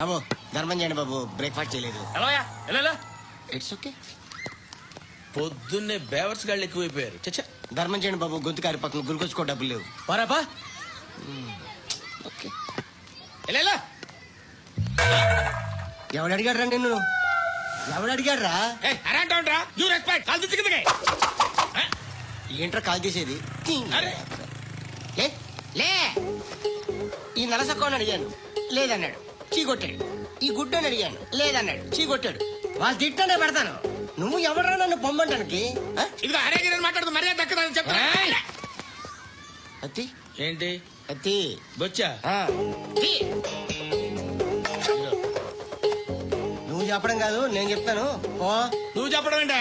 బాబు ధర్మం చేయండి బాబు, బ్రేక్ఫాస్ట్ చేయలేదు. It's okay. పొద్దున్నే బేవర్స్ గాళ్ళు ఎక్కువైపోయారు. చచ్చా ధర్మం చేయండి బాబు, గొంతు కారి పక్కన గురికొచ్చుకో డబ్బులు లేవు. పారాపా. ఓకే. ఎవడు అడిగాడు రా నిన్ను? ఎవడు అడిగాడు రా? ఏంట్రా కాల్ తీసేది? లే ఈ నలసక్కని అడిగాను లేదన్నాడు, చీ కొట్టాడు. ఈ గుడ్డని అడిగాను లేదన్నాడు, చీ కొట్టాడు. వాళ్ళు తిట్టానే పెడతాను. నువ్వు ఎవడరా నన్ను పొమ్మంటానికి? మాట్లాడుతూ మర్యాద దక్కదని చెప్పా. అత్తి ఏంటి అత్తి బొచ్చా? నువ్వు చెప్పడం కాదు నేను చెప్తాను. ఓ నువ్వు చెప్పడం ఏంటా?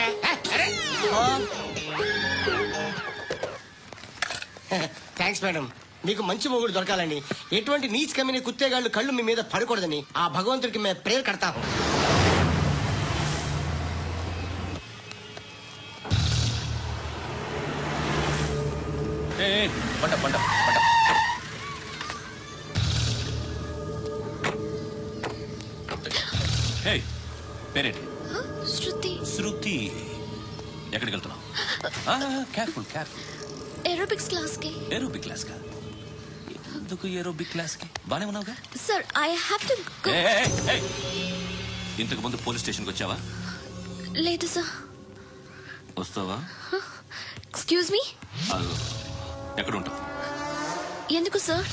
Thanks madam. మీకు మంచి మొగుడు దొరకాలని, ఎటువంటి నీచ్ కమ్మిన కుత్తేగాళ్ళు కళ్ళు మీ మీద పడకూడదని ఆ భగవంతుడికి మేము ప్రేయర్ కడతాము. పంట పంట పంట. పేరేంటి? శృతి. శృతి. ఎక్కడికి వెళ్తున్నావు? Careful careful. ఏరోబిక్స్ క్లాస్ కి. ఏరోబిక్ క్లాస్ కా? ఎందుకు ఏరోబిక్ క్లాస్ కి? బానే ఉన్నావుగా? Sir I have to go. ఇంతకు ముందు పోలీస్ స్టేషన్కి వచ్చావా? లేదు సార్. వస్తావా? Excuse me. ఎక్కడ ఉంటావు? ఎందుకు సార్?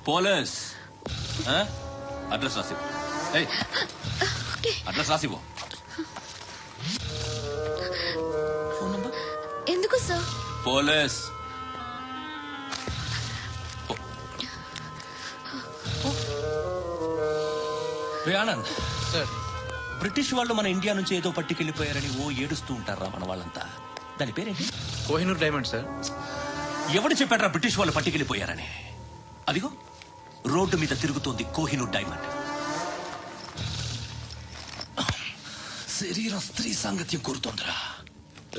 పోలీస్ అడ్రస్ రాసివ్వు. అడ్రస్ రాసివ్వు. Phone number. ఎందుకు sir? Police. Anand sir, British వాళ్ళు మన ఇండియా నుంచి ఏదో పట్టుకెళ్లిపోయారని ఏడుస్తూ ఉంటారా మన వాళ్ళంతా? దాని పేరేంటి? Kohinoor diamond sir. ఎవడు చెప్పాడ్రా బ్రిటిష్ వాళ్ళు పట్టుకెళ్లిపోయారని? అదిగో రోడ్డు మీద తిరుగుతోంది కోహినూర్ డైమండ్. శరీరం స్త్రీ సాంగత్యం కోరుతోందిరా.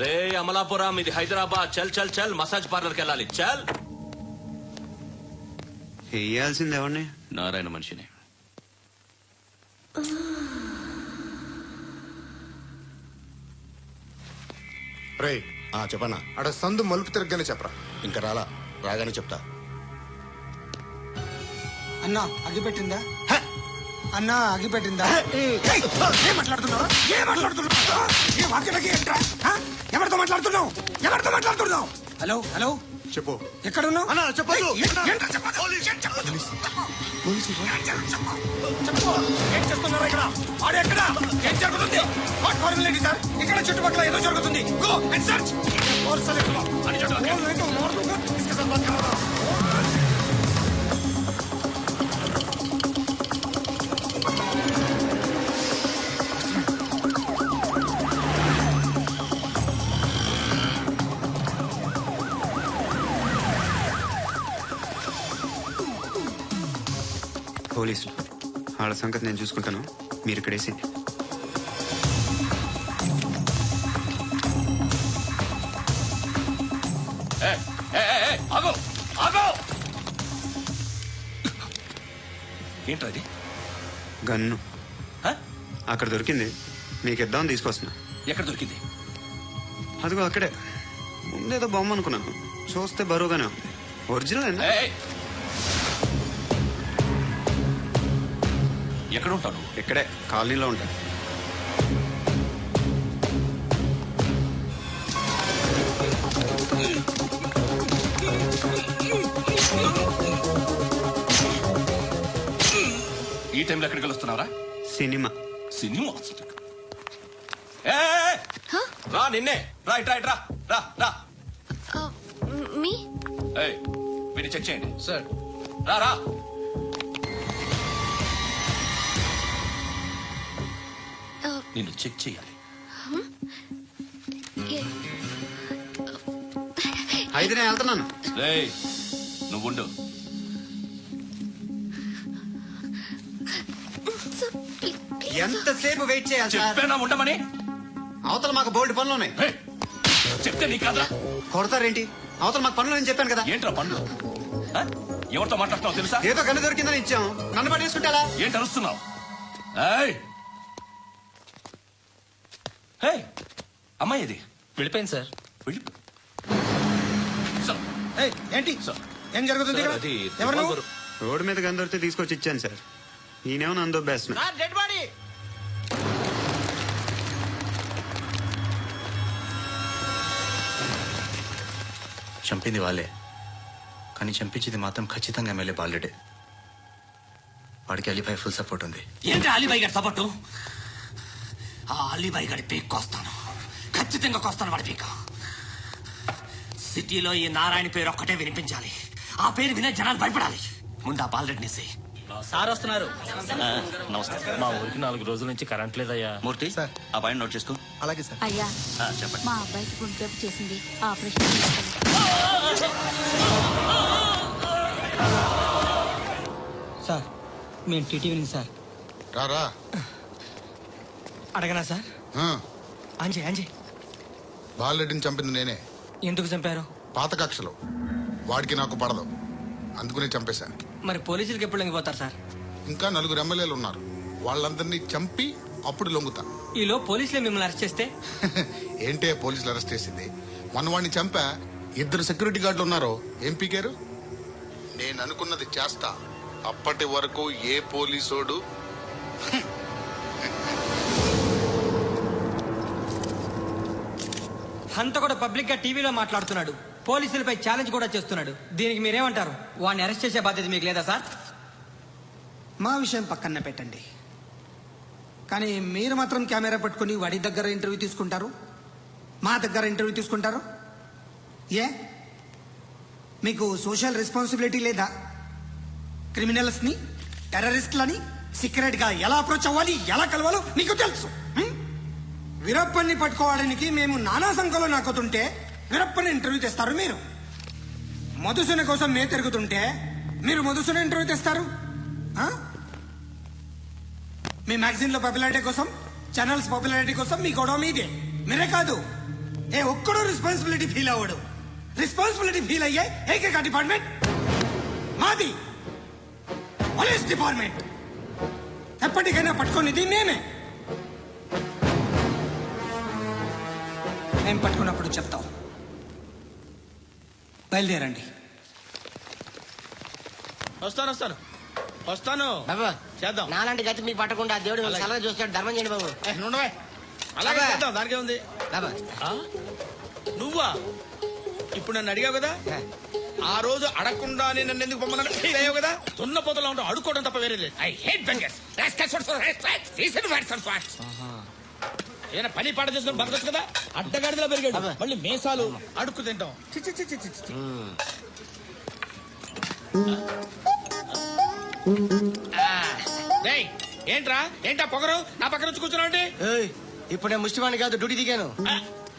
రే అమలాపురం, ఇది హైదరాబాద్. చల్ చల్ చల్, మసాజ్ పార్లర్కి వెళ్ళాలి. చల్. వేయాల్సింది ఎవరిని? నారాయణ మనిషిని. రే చెప్పనా? అడ సందు మలుపు తిరగగానే చెప్పరా. ఇంకా రాగానే చెప్తా. అన్నా అగిపెట్టిందా? అన్నా అగిపెట్టిందా? ఏం మాట్లాడుతున్నావు? ఎవరితో మాట్లాడుతున్నావు? ఎవరితో మాట్లాడుతున్నావు? హలో హలో, చెప్పు. ఎక్కడున్నావు? అన్నా చెప్పదు. ఏం చేస్తున్నారా ఇక్కడ? ఆడు ఎక్కడ? ఏం జరుగుతుంది? వాట్ ఫార్ములేంటి సార్? ఇక్కడ చుట్టుపక్కల ఏదో జరుగుతుంది. Go and search. పోలీసులు వాళ్ళ సంగతి నేను చూసుకుంటాను, మీరు ఇక్కడేసి. ఏంట్రా ఇది? గన్ను అక్కడ దొరికింది, మీకు ఇద్దామని తీసుకొస్తున్నా. ఎక్కడ దొరికింది? అదిగో అక్కడే. ముందేదో బొమ్మ అనుకున్నాను, చూస్తే బరువుగానే ఉంది. ఒరిజినల్ అండి. ఎక్కడ ఉంటాను? ఇక్కడే కాలనీలో ఉంటాను. ఈ టైంలో ఎక్కడికి వెళ్తున్నారా? సినిమా. సినిమా? రా నిన్నే. రా ఇట్రా ఇట్రా. రా రా. మీ వీడిని చెక్ చేయండి. సార్ రా రా. నిన్ను చెక్ చేయాలి. అయితే నేను వెళ్తున్నాను. నువ్వుండు. ఎంతసేపు వెయిట్ చేయాలి? చెప్పేనా ఉండమని? అవతల మాకు బోల్డ్ పనులు ఉన్నాయి. చెప్తే నీ కాదా? కొడతారేంటి? అవతల మాకు పనులు నేను చెప్పాను కదా. ఏంట్రా పనులు? ఎవరితో మాట్లాడుతున్నావు తెలుసా? ఏదో గన్ను దొరికిందని ఇచ్చాం, నన్ను పట్టేసుకుంటా. ఏంటి అరుస్తున్నావు? ఏయ్! ఏయ్! అమ్మాయి ఇది వెళ్ళిపోయింది సార్. వెళ్ళి సార్, ఏయ్, ఏంటి ఏం జరుగుతుంది ఇక్కడ? అది ఎవరు నువ్వు? రోడ్డు మీద గన్ను దొరికితే తీసుకొచ్చి ఇచ్చాను సార్. ఈయనేమో నన్ను దొబ్బేస్తున్నా. Dead body. చంపింది వాళ్ళే, కానీ చంపించింది మాత్రం ఖచ్చితంగా ఎమ్మెల్యే బాలుడే. వాడికి అలీభాయ్ ఫుల్ సపోర్ట్ ఉంది. ఏంటి అలీబాయి గారి సపోర్టు? ఆ అలీబాయి గారి పీక్ కోస్తాను, ఖచ్చితంగా కోస్తాను వాడి పీక. సిటీలో ఈ నారాయణ పేరు ఒక్కటే వినిపించాలి. ఆ పేరు వినే జనాలు భయపడాలి. ముందు ఆ బాలరెడ్డిని సార్ వస్తున్నారు. నమస్కారం. మా ఊరికి 4 రోజుల నుంచి కరెంట్ లేదయ్యా. మూర్తి ఆ పాయింట్ నోట్ చేసుకో. అలాగే సార్. అయ్యా చెప్పండి. మా అబ్బాయికి గుండె జబ్బు చేసింది, ఆపరేషన్ చేయాలి. సార్ మేము టీటీవీ సార్. రారా. అడగనా సార్? అంజయ్ బాలరెడ్డిని చంపింది నేనే. ఎందుకు చంపారు? పాత కక్షలు వాడికి నాకు పడదు, అందుకునే చంపేశాను. మరి పోలీసులకి ఎప్పుడు లొంగిపోతారు సార్? ఇంకా 4 ఎమ్మెల్యేలు ఉన్నారు, వాళ్ళందరినీ చంపి అప్పుడు లొంగుతా. ఈలో పోలీసులే మిమ్మల్ని అరెస్ట్ చేస్తే? ఏంటే పోలీసులు అరెస్ట్ చేసింది? మన వాడిని చంపా, 2 సెక్యూరిటీ గార్డులు ఉన్నారు, ఏం పీకారు? నేను అనుకున్నది చేస్తా. అప్పటి వరకు ఏ పోలీసోడు హంత కూడా పబ్లిక్ గా టీవీలో మాట్లాడుతున్నాడు, పోలీసులపై ఛాలెంజ్ కూడా చేస్తున్నాడు. దీనికి మీరేమంటారు? వాడిని అరెస్ట్ చేసే బాధ్యత మీకు లేదా సార్? మా విషయం పక్కన పెట్టండి, కానీ మీరు మాత్రం కెమెరా పట్టుకుని వాడి దగ్గర ఇంటర్వ్యూ తీసుకుంటారు, మా దగ్గర ఇంటర్వ్యూ తీసుకుంటారు. ఏ మీకు సోషల్ రెస్పాన్సిబిలిటీ లేదా? క్రిమినల్స్ని, టెర్రరిస్టులని సీక్రెట్ గా ఎలా అప్రోచ్ అవ్వాలి, ఎలా కలవాలో మీకు తెలుసు. వీరప్పని పట్టుకోవడానికి మేము నానా సంఖ్యలో నాకుతుంటే వీరప్పని ఇంటర్వ్యూ తెస్తారు మీరు. మధుసూన కోసం మేము తిరుగుతుంటే మీరు మధుసూన ఇంటర్వ్యూ తెస్తారు. మీ మ్యాగజైన్ లో పాపులారిటీ కోసం, ఛానల్స్ పాపులారిటీ కోసం మీ గొడవ మీదే. మీరే కాదు, ఏ ఒక్కడో రెస్పాన్సిబిలిటీ ఫీల్ అవ్వడు. రెస్పాన్సిబిలిటీ ఫీల్ అయ్యే ఏకైక డిపార్ట్మెంట్ మాది, పోలీస్ డిపార్ట్మెంట్. ఎప్పటికైనా పట్టుకునేది మేమే. మేము పట్టుకున్నప్పుడు చెప్తాం. బయలుదేరండి. వస్తాను. బాబా చేద్దాం. నాలాంటి గతి మీకు పట్టకుండా దేవుడు మిమ్మల్ని సలహా చూస్తాడు. ధర్మం చేయండి బాబు. నుండవే. అలాగే అబ్బా. చేద్దాం, దానికే ఉంది. బాబా నువ్వా ఇప్పుడు నన్ను అడిగావు కదా, ఆ రోజు అడగకుండానే నన్ను ఎందుకు పొమ్మన్నాడు ఫీల్ అయ్యావు కదా. తున్న పోతలో ఉంటావు, అడుక్కోవడం తప్ప వేరే లేదు. I hate bangers. ఏదైనా పని పాట చేసుకుని బతకొచ్చు కదా. అడ్డగాడిదలా పెరిగాడు, అబ్బా. మళ్ళీ మేసాలు అడుక్కు తింటాం. చి, చి, చి, చి, చి, చి. డేయ్, ఏంటా పొగరు నా పక్కన వచ్చి కూర్చున్నావు అంటే? ఏయ్, ఇప్పుడు నేను ముష్టివాణి కాదు, డ్యూటీ దిగాను.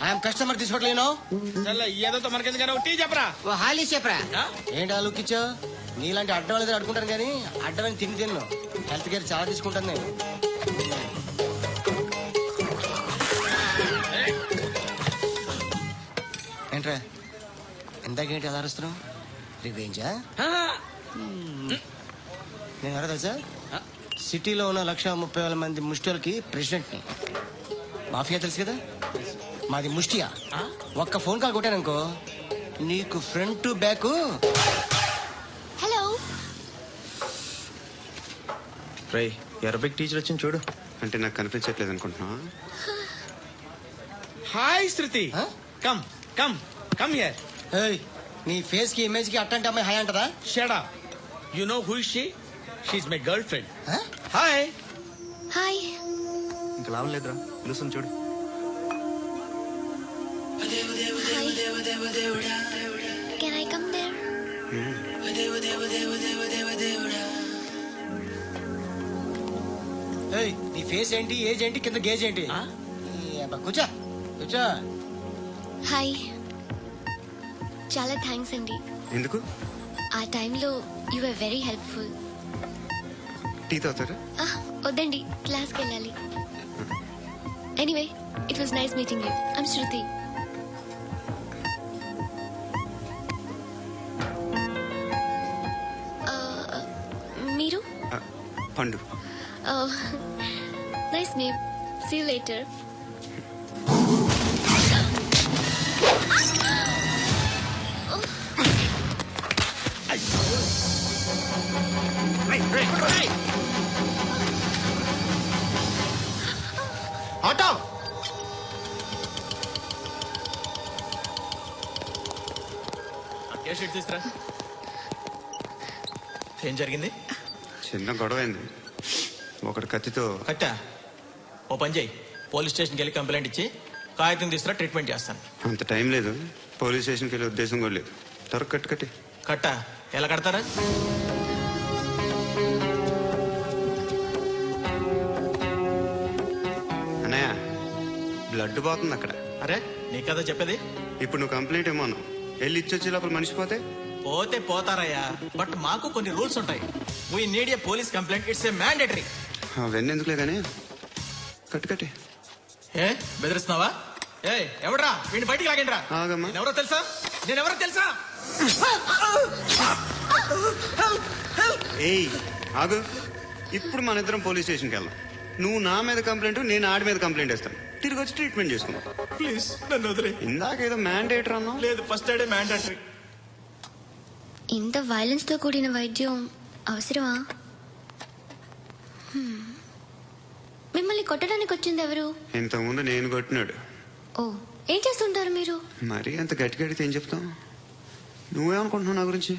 ఐఎమ్ కస్టమర్ తీసుకోవట్లేను. ఏదో మనకెందుకైనా టీ చెప్పరా. ఓ హాలీ చెప్పరా. ఆ? ఏంటి ఆ లుక్ ఇచ్చావు? నీలాంటి అడ్డం వాళ్ళ దగ్గర అడుకుంటాను కానీ అడ్డమని తిన్ను. హెల్త్ కేర్ చాలా తీసుకుంటాను నేను. ఏంట్రా ఎంతకేంటి ఎలా అరుస్తున్నావు? రివేంజా? నేను ఎవరో తెలుసా? సిటీలో ఉన్న 130,000 మంది ముష్టిలకి ప్రెసిడెంట్ని. మాఫియా తెలుసు కదా, మాది ముష్టియా. ఒక్క ఫోన్ కాల్ కొట్టాననుకో నీకు ఫ్రంట్ టు బ్యాక్. హలో. రై, అరబిక్ టీచర్ వచ్చింది చూడు. అంటే నాకు కనిపించట్లేదు అనుకుంటున్నా. Hi Shruti. Huh? Come come come here. ఏయ్, నీ ఫేస్ కి ఇమేజ్ కి అట్టంటే అమ్మాయి హాయ్ అంటదా? Shut up. You know who is she? She is my girlfriend. Huh? Hi. Hi. ఇంకా లాభం లేదురా, పిలుస్తుంది చూడు. Can I come there? ఏయ్, నీ ఫేస్ ఏంటి, ఏజ్ ఏంటి, కింద గేజ్ ఏంటి? ఈ అబ్బా, కూర్చో కూర్చో. హాయ్. చాలా థ్యాంక్స్ అండి. ఎందుకు? ఆ టైంలో you are very helpful. Tea తాగుతారా? వద్దండి, క్లాస్కి వెళ్ళాలి. Anyway, it was nice meeting you. I'm Shruti. Pandu. Oh, nice name. See you later. ఆటో ఏ షీట్ తీసుకురా. ఏం జరిగింది? చిన్న గొడవ అయింది. ఒకటి కత్తితో. కట్టా ఓ పని చేయి, పోలీస్ స్టేషన్కి వెళ్ళి కంప్లైంట్ ఇచ్చి కాగితం తీసుకురా, ట్రీట్మెంట్ చేస్తాను. అంత టైం లేదు. పోలీస్ స్టేషన్కి వెళ్ళే ఉద్దేశం కూడా లేదు. త్వరగా కట్టి కట్టి. కట్టా ఎలా కడతారా? అన్నయ్య బ్లడ్ పోతుంది అక్కడ. అరే నీ కదా చెప్పేది. ఇప్పుడు నువ్వు కంప్లైంట్ ఏమో అన్నావు. వెళ్ళి ఇచ్చొచ్చే లోపల మనిషి పోతే పోతే పోతారయ్యా, బట్ మాకు కొన్ని రూల్స్ ఉంటాయి. We need a police complaint, it's a mandatory. అవన్నీ ఎందుకులే కానీ కట్టి కట్టి. ఏ బెదిరిస్తున్నావా? ఏ ఎవడ్రా వీడిని బయటికి లాగండిరా. ఆగమ్మా. ఎవరో తెలుసా? నేనెవరో తెలుసా? ఏయ్ ఆగు. ఇప్పుడు మన ఇద్దరం పోలీస్ స్టేషన్కి వెళ్దాం. నువ్వు నా మీద కంప్లైంట్, నేను ఆడి మీద కంప్లైంట్ ఇస్తాను. తిరిగి వచ్చి ట్రీట్మెంట్ చేసుకుందాం. ప్లీజ్ నన్ను వదిలే. ఇందాక ఏదో మ్యాండేటర్ అన్నావు. లేదు, ఫస్ట్ ఎయిడే మ్యాండేటరీ. ఇంత వైలెన్స్ తో కూడిన వైద్యం అవసరమా? మిమ్మల్ని కొట్టడానికి వచ్చింది ఎవరు? ఇంతకుముందు నేను కొట్టినాడు. ఓ, ఏం చేస్తుంటారు మీరు? మరీ అంత గట్టి గడితే ఏం చెప్తాం? నువ్వేమనుకుంటున్నావు నా గురించి?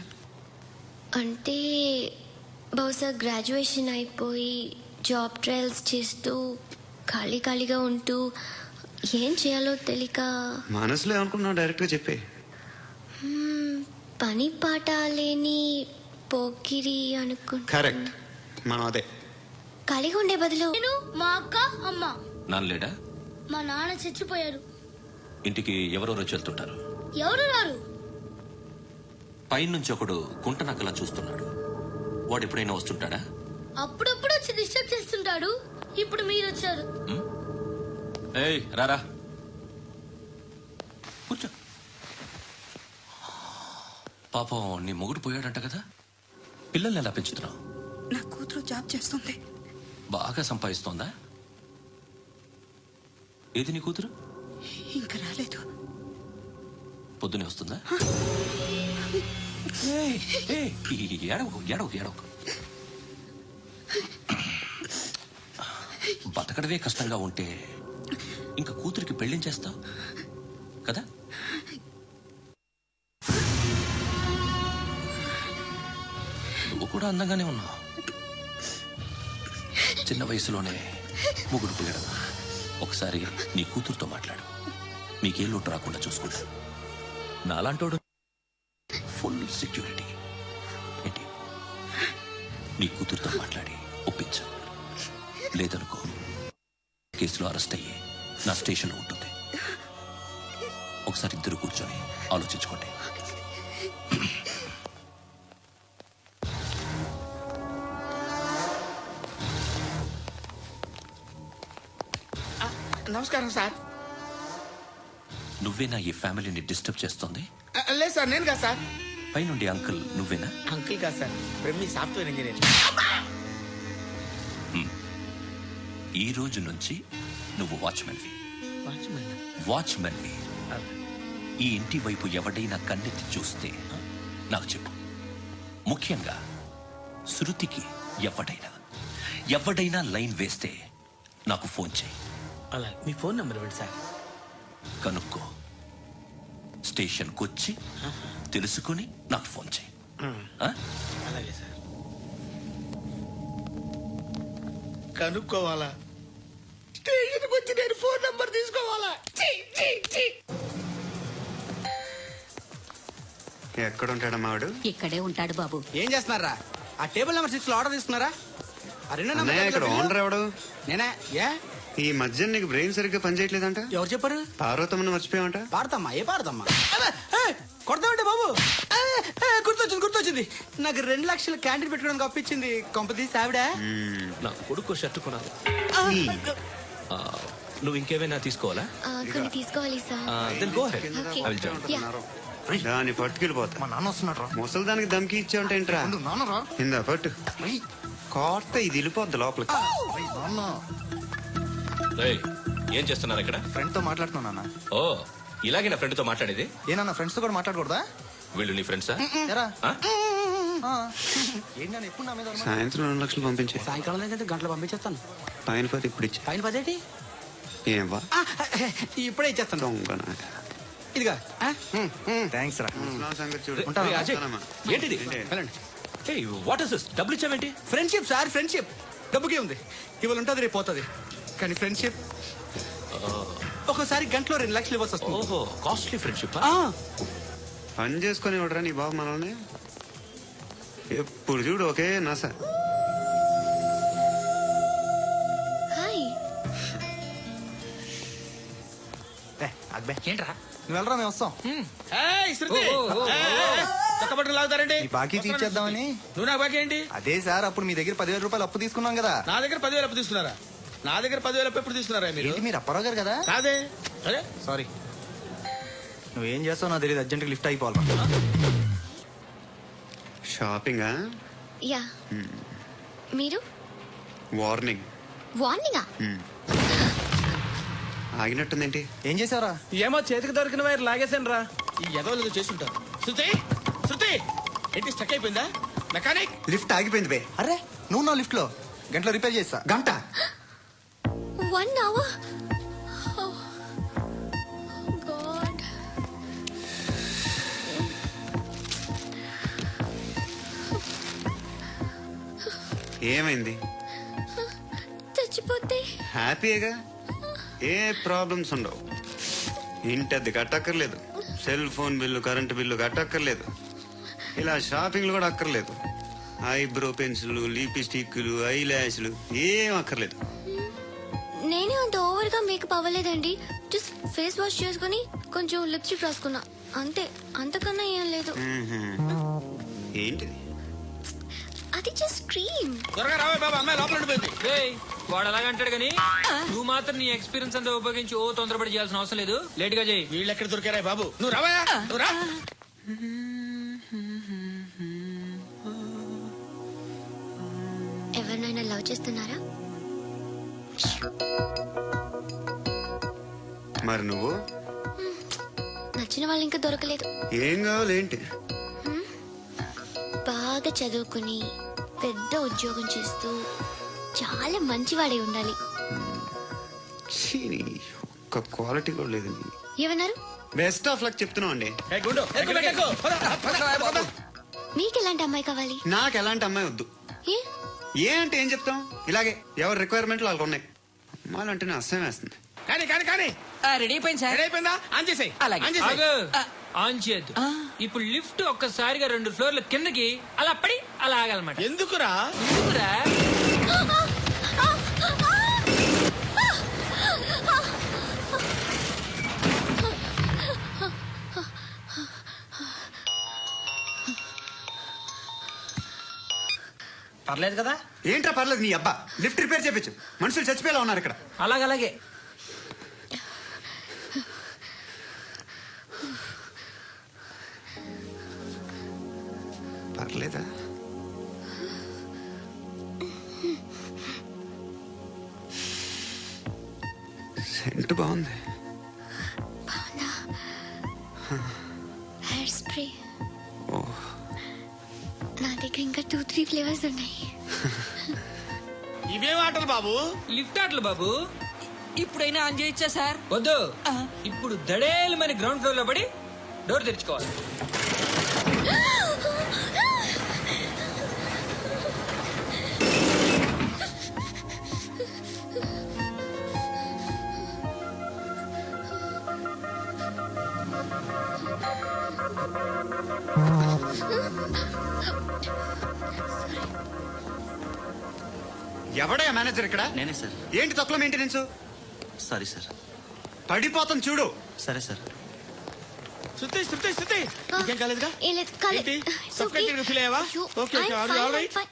అంటే బహుశా గ్రాడ్యుయేషన్ అయిపోయి జాబ్ ట్రయల్స్ చేస్తూ ఖాళీగా ఉంటూ ఏం చేయాలో తెలియక మనసులో ఏమనుకుంటున్నావు డైరెక్ట్గా చెప్పే. పని పాట లేని పోకిరి అనుకుంటా. కరెక్ట్, మనం అదే. ఖాళీగా ఉండే బదులు నేను, మా అక్క, అమ్మ. నాన్నలేడా? మా నాన్న చచ్చిపోయారు. ఇంటికి ఎవరెవరో వెళ్తుంటారు. ఎవరు రారు. పైనుంచి ఒకడు గుంట నక్కలా చూస్తున్నాడు. వాడు ఎప్పుడైనా వస్తుంటాడా? అప్పుడప్పుడు వచ్చి డిస్టర్బ్ చేస్తుంటాడు. ఇప్పుడు మీరు వచ్చారు. ఏయ్ రారా, కూర్చో. పాపం నీ మొగుడు పోయాడంట కదా, పిల్లల్ని ఎలా పెంచుతున్నావు? నా కూతురు జాబ్ చేస్తుంది. బాగా సంపాదిస్తోందా? ఏది నీ కూతురు? ఇంకా రాలేదు. పొద్దునే వస్తుందా? ఏయ్, ఏయ్, ఏడవకు ఏడవకు ఏడవకు. బతకడమే కష్టంగా ఉంటే ఇంకా కూతురికి పెళ్లించేస్తావు కదా? నువ్వు కూడా అందంగానే ఉన్నావు. చిన్న వయసులోనే మొగుడు పోయాడు. ఒకసారి నీ కూతురుతో మాట్లాడు, నీకే లోటు రాకుండా చూసుకుంటా. నాలాంటోడు ఫుల్ సెక్యూరిటీ. ఏంటి, నీ కూతురుతో మాట్లాడి ఒప్పించు. లేదనుకో కేసులో అరెస్ట్ అయ్యి నా స్టేషన్లో ఉంటుంది. ఒకసారి ఇద్దరు కూర్చొని ఆలోచించుకోండి. నమస్కారం సార్. నువ్వేనా ఈ ఫ్యామిలీని డిస్టర్బ్ చేస్తుంది? లేదు సార్, నేను కాదు సార్. పైనుండి అంకుల్ నువ్వేనా? అంకుల్ కాదు సార్, బ్రహ్మి సాఫ్ట్వేర్ ఇంజనీర్. ఈ రోజు నుంచి నువ్వు వాచ్మెన్వి. వాచ్మెన్? వాచ్మెన్వి. ఈ ఇంటి వైపు ఎవడైనా కన్నెత్తి చూస్తే నాకు చెప్పు. ముఖ్యంగా శృతికి ఎవడైనా లైన్ వేస్తే నాకు ఫోన్ చేయి. అలా మీ ఫోన్ నెంబర్ ఇవ్వండి సార్. కనుక్కో, స్టేషన్కి వచ్చి తెలుసుకొని నాకు ఫోన్ చేయి. ఆ? అలాగే సార్. కనుక్కోవాలా? స్టేషన్కి వచ్చి నేను ఫోన్ నెంబర్ తీసుకోవాలా? ఎక్కడ ఉంటాడమ్మా వాడు? ఇక్కడే ఉంటాడు బాబు. ఏం చేస్తున్నారా? ఆ టేబుల్ నెంబర్ 6 లో ఆర్డర్ తీసుకున్నారా? ఆ రెండో అన్నయ్య, ఇక్కడ నెంబర్ ఓనర్ ఎవడు? నేనే. ఏ ఈ మధ్య నీకు బ్రెయిన్ సరిగ్గా పనిచేయట్లేదంట. ఎవరు చెప్పారు? పార్వతమ్మను మర్చిపోయావంట. పాడతామ్మా? ఏ పాడతామ్మా? కొడతామంటే బాబు. గుర్తొచ్చింది. నాకు 2 లక్షలు క్యాంటీన్ పెట్టుకోవడానికి అప్పించింది కొంపదీసి ఆవిడ. నా కొడుకు షర్ట్ కొనాలి. నువ్వు ఇంకేమైనా తీసుకోవాలా? కొన్ని తీసుకోవాలి sir. Then go ahead. Okay. I will join. Yeah. దాన్ని పట్టుకెళ్ళిపోతా మా నాన్న వస్తున్నాడు రా. ముసలి దానికి దమ్కి ఇచ్చావంటే ఏంట్రా ముందు నాన్న రా. ఇందా పట్టు కోర్త ఇది వెళ్ళిపోద్ది లోపలికి రేయ్, నాన్న రేయ్, ఏం చేస్తున్నారు ఇక్కడ? ఫ్రెండ్ తో మాట్లాడుతున్నా నాన్న. ఓ, ఇలాగే నా ఫ్రెండ్ తో మాట్లాడేది? ఏనా ఫ్రెండ్స్ తో కూడా మాట్లాడకూడదా? వీళ్ళు నీ ఫ్రెండ్సా? ఎరా ఆ? ఏం నేను ఎప్పుడు నా మీద అనుమానం? సాయంత్రం 2 లక్షలు పంపించే సాయంకాలం అయితే గంటలు పంపించేస్తాను. పైన పోతే ఇప్పుడు ఇచ్చే పైన పదేటి ఏం వా ఇప్పుడే ఇచ్చేస్తాను. దొంగన. ఇదిగా థ్యాంక్స్ రా. ముసలాం సంగతి చూడు ఉంటావా? రేయ్, అజయ్, వస్తానమ్మా. ఏంటిది? ఏంటి? What is this? డబ్బులు ఇచ్చావేంటి? Friendship sir, friendship. డబ్బుకే ఉంది, ఇవాళ ఉంటుంది రేపు పోతుంది. కానీ ఫ్రెండ్షిప్ ఒక్కోసారి గంటలో 2 లక్షలు ఇవ్వాల్సి వస్తుంది. ఓహో, కాస్ట్లీ ఫ్రెండ్షిప్. ఆ, పని చేసుకొని ఇవ్వడరా నీ బాబు మనల్ని. ఎప్పుడు చూడు ఒకే నస. హాయ్. అక్బే ఏంట్రా నువ్వు వెళ్ళరా, మేము వస్తాం. ఏయ్, శృతి! చక్కబట్టలు లాగుతారండి. ఈ బాకీ తీర్చేద్దామని. నువ్వు నాకు బాకీ ఏంటి? అదే సార్, అప్పుడు మీ దగ్గర 10,000 రూపాయలు అప్పు తీసుకున్నాం కదా. నా దగ్గర 10,000 అప్పు తీసుకున్నారా? నా దగ్గర 10,000 అప్పు ఎప్పుడు తీసుకున్నారా మీరు? ఏంటి మీరు అప్పారావు గారు కదా? కాదే. అరే సారీ. నువ్వేం చేస్తావు నాకు తెలియదు, అర్జెంట్గా లిఫ్ట్ అయిపోవాలి. షాపింగా? యా. మీరు వార్నింగ్. వార్నింగా? ఆగినట్టుందేంటి? ఏం చేసావురా? ఏమో చేతికి దొరికిన వైర్ లాగేసాను రా. ఈ ఎదవలు ఏదో చేస్తుంటారు. శృతి! శృతి! ఏంటి స్టక్ అయిపోయిందా? మెకానిక్! లిఫ్ట్ ఆగిపోయింది బే. అరే నువ్వు నా లిఫ్ట్ లో గంటలో రిపేర్ చేస్తా. గంట 1 hour? Oh, God. ఏమైంది? చచ్చిపోతే హ్యాపీగా ఏ ప్రాబ్లమ్స్ ఉండవు. ఇంటి అద్దె కట్టక్కర్లేదు, cell phone bill current bill కట్టక్కర్లేదు, ఇలా షాపింగ్లు కూడా అక్కర్లేదు. ఐబ్రో పెన్సిల్, లిప్స్టిక్లు, ఐ ల్యాష్లు ఏం అక్కర్లేదు. నేనే అంత ఓవర్ గా మేకప్ అవ్వలేదండి. జస్ట్ ఫేస్ వాష్ చేసుకుని కొంచెం లిప్స్టిక్ రాసుకున్నా అంతే. అంతకన్నా ఏం లేదు. ఏంటిది? అది జస్ట్ క్రీమ్. త్వరగా రావే బాబా, అమ్మాయి లోపల ఉండిపోయింది. వాడు అలాగంటాడు కానీ నువ్వు మాత్రం నీ ఎక్స్పీరియన్స్ అంతా ఉపయోగించి ఓ తొందరపడి చేయాల్సిన అవసరం లేదు. లేట్ గా చేయి. వీళ్ళు ఎక్కడ దొరికారా బాబు? నువ్వు రావయా, నువ్వు రా. ఎవరినైనా లవ్ చేస్తున్నారా? మరి నువ్వు? నచ్చిన వాళ్ళు ఇంకా దొరకలేదు. ఏం కావాలి ఏంటి? బాగా చదువుకుని పెద్ద ఉద్యోగం చేస్తూ చాలా మంచివాడై ఉండాలి. ఛీ, నీ ఒక్క క్వాలిటీ కూడా లేదు. ఏమన్నారు? బెస్ట్ ఆఫ్ లక్ చెప్తున్నావు అండి. ఏ గుండు, ఎక్కు, ఎక్కు. పద, పద, పద. మీకు ఎలాంటి అమ్మాయి కావాలి? నాకు ఎలాంటి అమ్మాయి వద్దు. ఏ? ఏ అంటే ఏం చెప్తాం, ఇలాగే ఎవరి రిక్వైర్మెంట్లు వాళ్ళకు ఉన్నాయి. అమ్మాయిలంటేనే అసహ్యం వేస్తుంది. కానీ కానీ కానీ రెడీ అయిపోయింది సార్. రెడీ అయిపోయిందా? ఆన్ చేసేయ్. ఆన్ చేసేయ్. ఆన్ చేయద్దు. ఇప్పుడు లిఫ్ట్ ఒక్కసారిగా 2 ఫ్లోర్ల కిందకి అలా పడి అలా ఆగాలన్నమాట. ఎందుకురా? ఎందుకురా? పర్లేదు కదా? ఏంట్రా పర్లేదు నీ అబ్బా, లిఫ్ట్ రిపేర్ చేపించు. మనుషులు చచ్చిపోయేలా ఉన్నారు ఇక్కడ. అలాగే పర్లేదా? సెంట్ బాగుంది. Hair spray. ఓ, నా దగ్గర ఇంకా 2-3 ఫ్లేవర్స్ ఉన్నాయి. ఇవేం ఆటలు బాబు? లిఫ్ట్ ఆటలు బాబు. ఇప్పుడైనా ఆన్ చేయొచ్చా సార్? వద్దు. ఇప్పుడు దడేలు మన గ్రౌండ్ ఫ్లోర్ లో పడి డోర్ తెరుచుకోవాలి. ఎవడయ్యా మేనేజర్ ఇక్కడ? నేనే సార్. ఏంటి తక్కువ మెయింటెనెన్స్? Sorry sir. పడిపోతాం చూడు. సరే సార్. శృతి, శృతి, శృతి. ఇంకేం కాలేదుగా? ఏం లేదు, కాలేదు. ఏంటి? It's okay. Suffocated గా feel అయ్యావా? అయ్యో, Okay, okay. I'm Are you fine, all right? I'm fine.